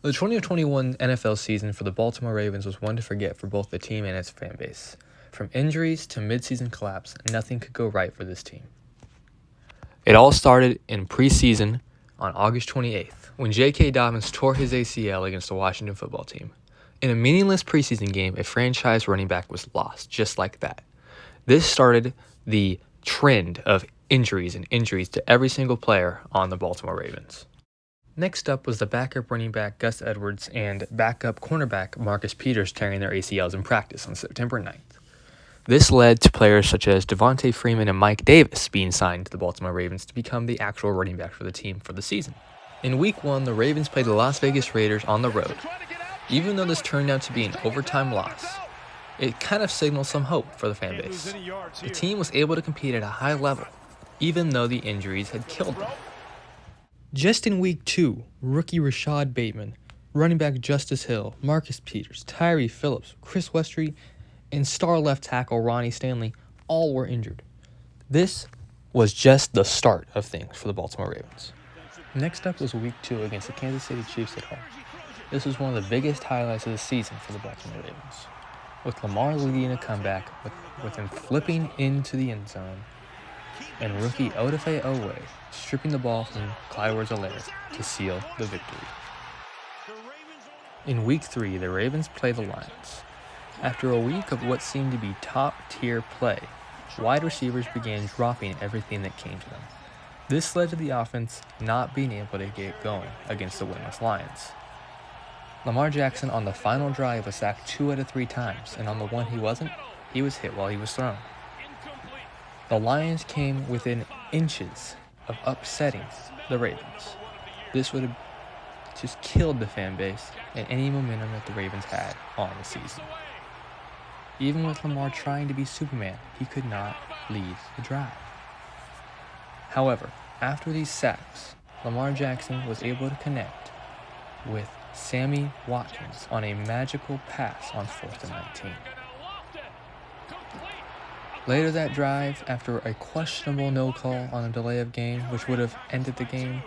The 2021 NFL season for the Baltimore Ravens was one to forget for both the team and its fan base. From injuries to midseason collapse, nothing could go right for this team. It all started in preseason on August 28th, when J.K. Dobbins tore his ACL against the Washington football team. In a meaningless preseason game, a franchise running back was lost, just like that. This started the trend of injuries to every single player on the Baltimore Ravens. Next up was the backup running back Gus Edwards and backup cornerback Marcus Peters tearing their ACLs in practice on September 9th. This led to players such as Devontae Freeman and Mike Davis being signed to the Baltimore Ravens to become the actual running back for the team for the season. In Week 1, the Ravens played the Las Vegas Raiders on the road. Even though this turned out to be an overtime loss, it kind of signaled some hope for the fan base. The team was able to compete at a high level, even though the injuries had killed them. Just in Week 2, rookie Rashad Bateman, running back Justice Hill, Marcus Peters, Tyree Phillips, Chris Westry, and star left tackle Ronnie Stanley all were injured. This was just the start of things for the Baltimore Ravens. Next up was Week 2 against the Kansas City Chiefs at home. This was one of the biggest highlights of the season for the Baltimore Ravens, with Lamar leading a comeback with him flipping into the end zone and rookie Odafe Owe stripping the ball from Clyde Edwards-Helaire to seal the victory. In Week 3, the Ravens play the Lions. After a week of what seemed to be top-tier play, wide receivers began dropping everything that came to them. This led to the offense not being able to get going against the winless Lions. Lamar Jackson on the final drive was sacked 2 out of 3 times, and on the one he wasn't, he was hit while he was thrown. The Lions came within inches of upsetting the Ravens. This would have just killed the fan base and any momentum that the Ravens had on the season. Even with Lamar trying to be Superman, he could not lead the drive. However, after these sacks, Lamar Jackson was able to connect with Sammy Watkins on a magical pass on 4th and 19. Later that drive, after a questionable no call on a delay of game, which would have ended the game,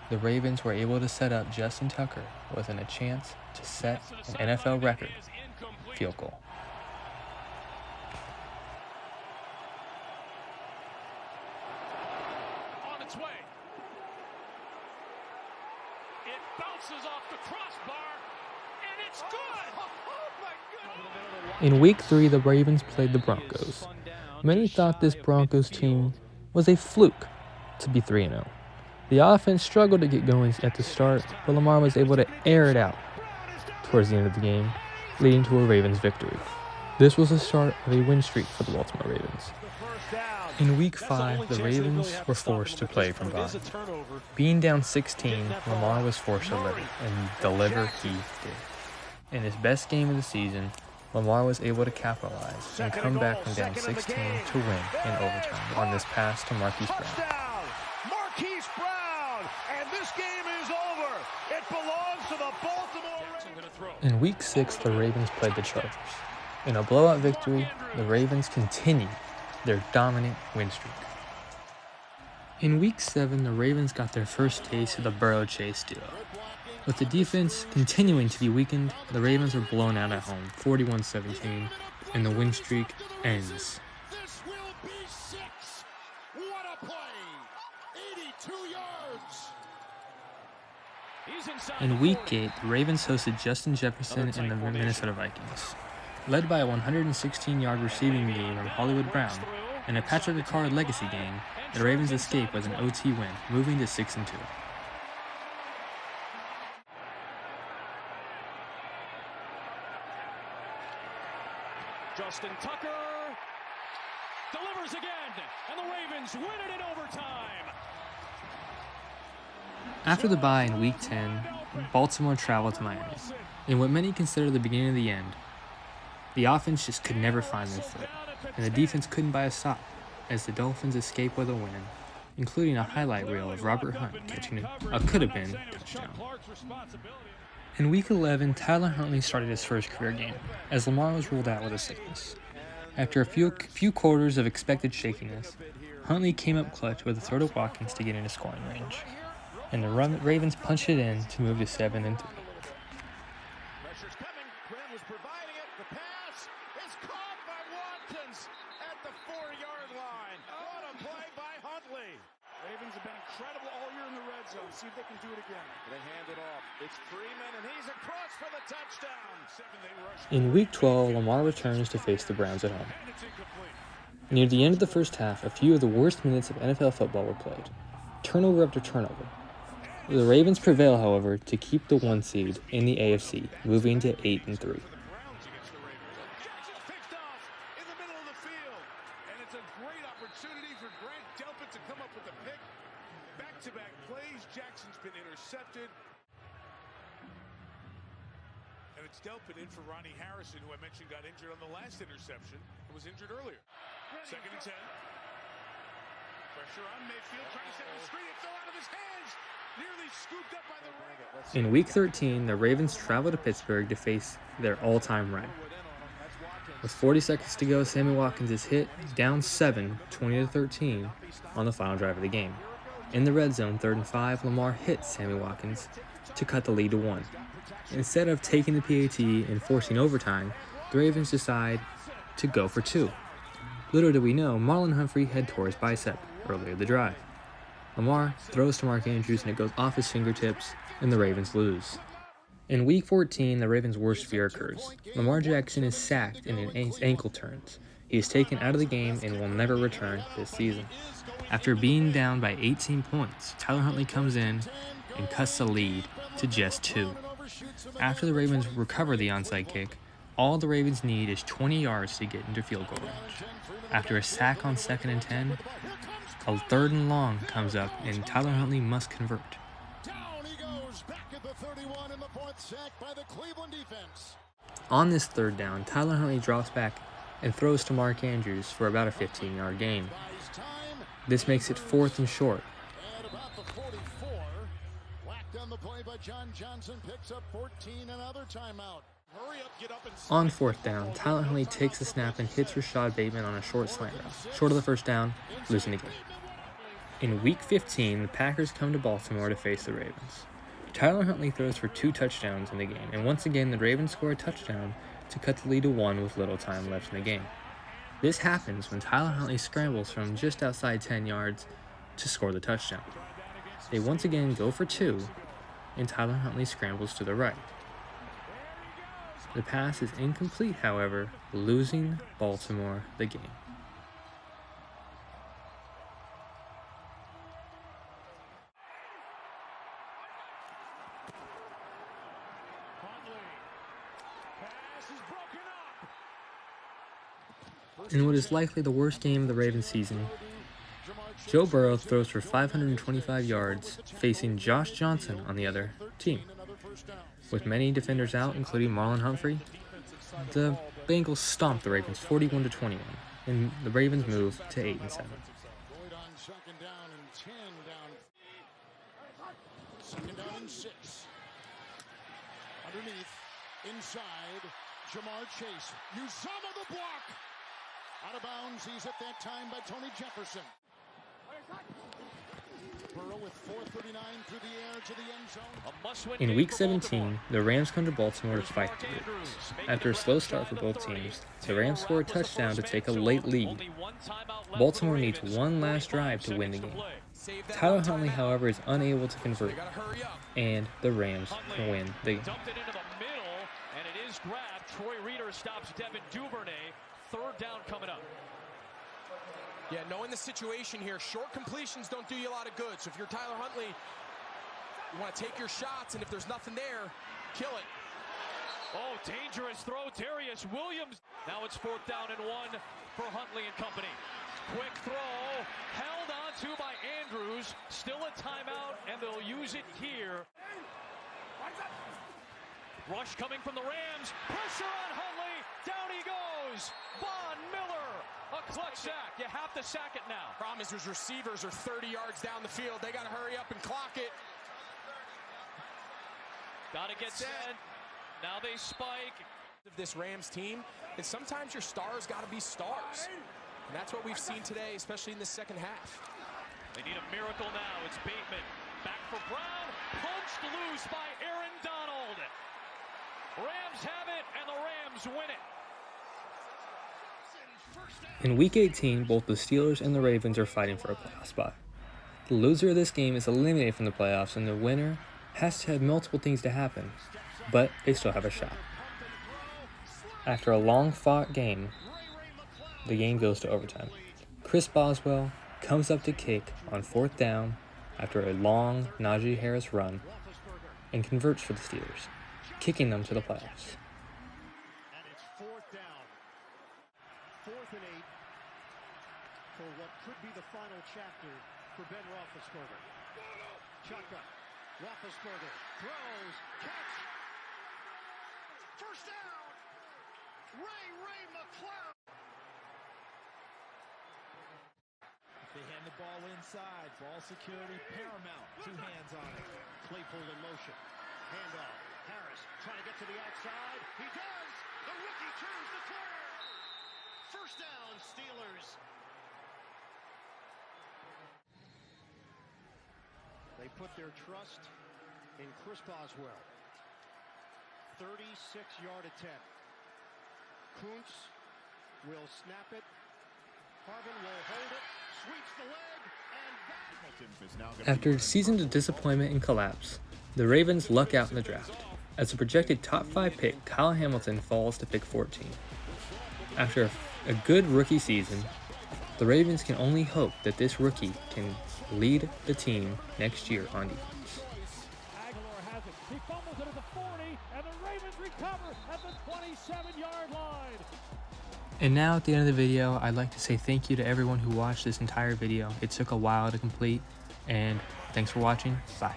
the Ravens were able to set up Justin Tucker within a chance to set an NFL record field goal. On its way. It bounces off the crossbar, and it's good. In Week 3, the Ravens played the Broncos. Many thought this Broncos team was a fluke to be 3-0. The offense struggled to get going at the start, but Lamar was able to air it out towards the end of the game, leading to a Ravens victory. This was the start of a win streak for the Baltimore Ravens. In Week 5, the Ravens were forced to play from behind. Being down 16, Lamar was forced to deliver, and deliver he did. In his best game of the season, Lamar was able to capitalize and come back from down 16 to win in overtime on this pass to Marquise Brown. Marquise Brown, and this game is over. It belongs to the Baltimore Ravens. In Week 6, the Ravens played the Chargers. In a blowout victory, the Ravens continued their dominant win streak. In Week 7, the Ravens got their first taste of the Burrow-Chase duo. With the defense continuing to be weakened, the Ravens were blown out at home, 41-17, and the win streak ends. This will be 6. What a play! 82 yards. In Week 8, the Ravens hosted Justin Jefferson and the Minnesota Vikings. Led by a 116-yard receiving game from Hollywood Brown and a Patrick Ricard legacy game, the Ravens escaped with an OT win, moving to 6-2. Justin Tucker delivers again, and the Ravens win it in overtime. After the bye in Week 10, Baltimore traveled to Miami. In what many consider the beginning of the end, the offense just could never find their foot, and the defense couldn't buy a stop as the Dolphins escaped with a win, including a highlight reel of Robert Hunt catching a could-have-been touchdown. In Week 11, Tyler Huntley started his first career game, as Lamar was ruled out with a sickness. After a few quarters of expected shakiness, Huntley came up clutch with a throw to Watkins to get into scoring range, and the Ravens punched it in to move to 7-3. zone. See if they can do it again. They hand it off. It's Freeman, and he's across for the touchdown. In Week 12, Lamar returns to face the Browns at home. Near the end of the first half, a few of the worst minutes of NFL football were played, turnover after turnover. The Ravens prevail, however, to keep the 1 seed in the AFC, moving to 8-3. Back-to-back plays. Jackson's been intercepted. And it's Delpit in for Ronnie Harrison, who I mentioned got injured on the last interception. He was injured earlier. 2nd and 10. Pressure on Mayfield, trying to set the screen. It fell out of his hands. Nearly scooped up by the Ravens. In Week 13, the Ravens travel to Pittsburgh to face their all-time rival. With 40 seconds to go, Sammy Watkins is hit, down 7, 20-13, on the final drive of the game. In the red zone, 3rd and 5, Lamar hits Sammy Watkins to cut the lead to 1. Instead of taking the PAT and forcing overtime, the Ravens decide to go for 2. Little did we know, Marlon Humphrey had tore his bicep earlier in the drive. Lamar throws to Mark Andrews and it goes off his fingertips, and the Ravens lose. In Week 14, the Ravens' worst fear occurs. Lamar Jackson is sacked and his ankle turns. He is taken out of the game and will never return this season. After being down by 18 points, Tyler Huntley comes in and cuts the lead to just 2. After the Ravens recover the onside kick, all the Ravens need is 20 yards to get into field goal range. After a sack on 2nd and 10, a 3rd and long comes up and Tyler Huntley must convert. Down he goes, back at the 31 in the 4th sack by the Cleveland defense. On this 3rd down, Tyler Huntley drops back and throws to Mark Andrews for about a 15-yard gain. This makes it 4th and short. At about the 44, whacked on the play by John Johnson, picks up 14, another timeout. Hurry up, get up and On 4th down, Tyler Huntley takes the snap and hits Rashad Bateman on a short slant route, short of the 1st down, losing the game. In Week 15, the Packers come to Baltimore to face the Ravens. Tyler Huntley throws for 2 touchdowns in the game, and once again the Ravens score a touchdown to cut the lead to 1 with little time left in the game. This happens when Tyler Huntley scrambles from just outside 10 yards to score the touchdown. They once again go for 2, and Tyler Huntley scrambles to the right. The pass is incomplete, however, losing Baltimore the game. In what is likely the worst game of the Ravens season, Joe Burrow throws for 525 yards, facing Josh Johnson on the other team. With many defenders out, including Marlon Humphrey, the Bengals stomp the Ravens 41-21, and the Ravens move to 8-7. on 2nd down and 10 down. 2nd down and 6. Underneath, inside, Jamar Chase. Uzama the block. Out of bounds, he's at that time by Tony Jefferson. Burrow with 4:39 through the air to the end zone. In Week 17, the Rams come to Baltimore to fight the Ravens. After a slow start for both teams, the Rams score a touchdown to take a late lead. Baltimore needs one last drive to win the game. Tyler Huntley, however, is unable to convert, and the Rams win the game. Dumped it into the middle, and it is grabbed. Troy Reeder stops Devin Duvernay. 3rd down coming up. Yeah, knowing the situation here, short completions don't do you a lot of good. So if you're Tyler Huntley, you want to take your shots, and if there's nothing there, kill it. Oh, dangerous throw, Darius Williams. Now it's 4th down and 1 for Huntley and company. Quick throw, held on to by Andrews. Still a timeout, and they'll use it here. Rush coming from the Rams. Pressure on Huntley. Down he goes. Von Miller. A clutch sack. You have to sack it now. Problem is his receivers are 30 yards down the field. They got to hurry up and clock it. Got to get set. Now they spike. Of this Rams team, and sometimes your stars got to be stars. And that's what we've seen today, especially in the second half. They need a miracle now. It's Bateman. Back for Brown. Punched loose by Aaron Donald. Rams have it, and the Rams win it. In Week 18, both the Steelers and the Ravens are fighting for a playoff spot. The loser of this game is eliminated from the playoffs, and the winner has to have multiple things to happen, but they still have a shot. After a long-fought game, the game goes to overtime. Chris Boswell comes up to kick on 4th down after a long Najee Harris run and converts for the Steelers, kicking them to the playoffs. And it's 4th down. 4th and 8 for what could be the final chapter for Ben Roethlisberger. Shotgun. Roethlisberger throws, catch. First down. Ray McCloud. They hand the ball inside. Ball security paramount. 2 hands on it. Claypool in motion. Handoff. Harris trying to get to the outside. He does. The rookie turns the corner. First down, Steelers. They put their trust in Chris Boswell. 36-yard attempt. Kuntz will snap it. Harvin will hold it, sweeps the leg, and After seasons of disappointment and collapse, the Ravens luck out in the draft. As a projected top 5 pick, Kyle Hamilton falls to pick 14. After a good rookie season, the Ravens can only hope that this rookie can lead the team next year on defense. Aguilar has it. He fumbles it at the 40, and the Ravens recover at the 27-yard line. And now at the end of the video, I'd like to say thank you to everyone who watched this entire video. It took a while to complete, and thanks for watching. Bye.